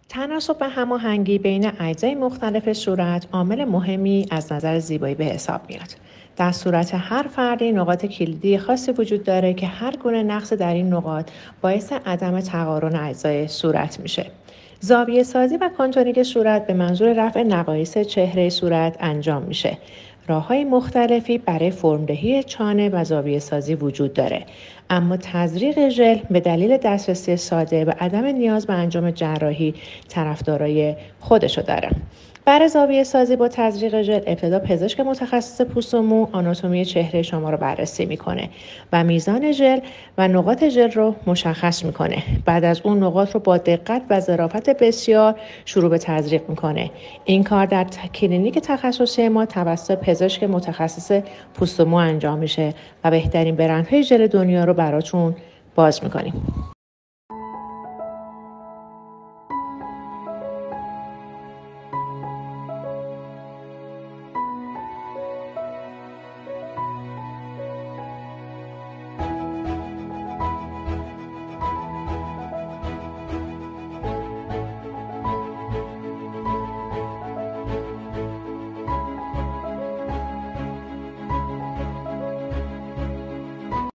تناسب و هماهنگی بین اجزای مختلف صورت عامل مهمی از نظر زیبایی به حساب میاد. در صورت هر فردی نقاط کلیدی خاصی وجود داره که هر گونه نقص در این نقاط باعث عدم تقارن اجزای صورت میشه. زاویه سازی و کنتورینگ صورت به منظور رفع نقایص چهره صورت انجام میشه. راه‌های مختلفی برای فرم‌دهی چانه و زاویه سازی وجود داره، اما تزریق ژل به دلیل دسترسی ساده و عدم نیاز به انجام جراحی طرفدارای خودشو داره. برای زاویه سازی با تزریق ژل ابتدا پزشک متخصص پوست و مو آناتومی چهره شما رو بررسی میکنه و میزان ژل و نقاط ژل رو مشخص میکنه. بعد از اون نقاط رو با دقت و ظرافت بسیار شروع به تزریق میکنه. این کار در کلینیک تخصصی ما توسط پزشک متخصص پوست و مو انجام میشه و بهترین برندهای ژل دنیا رو براتون باز میکنیم.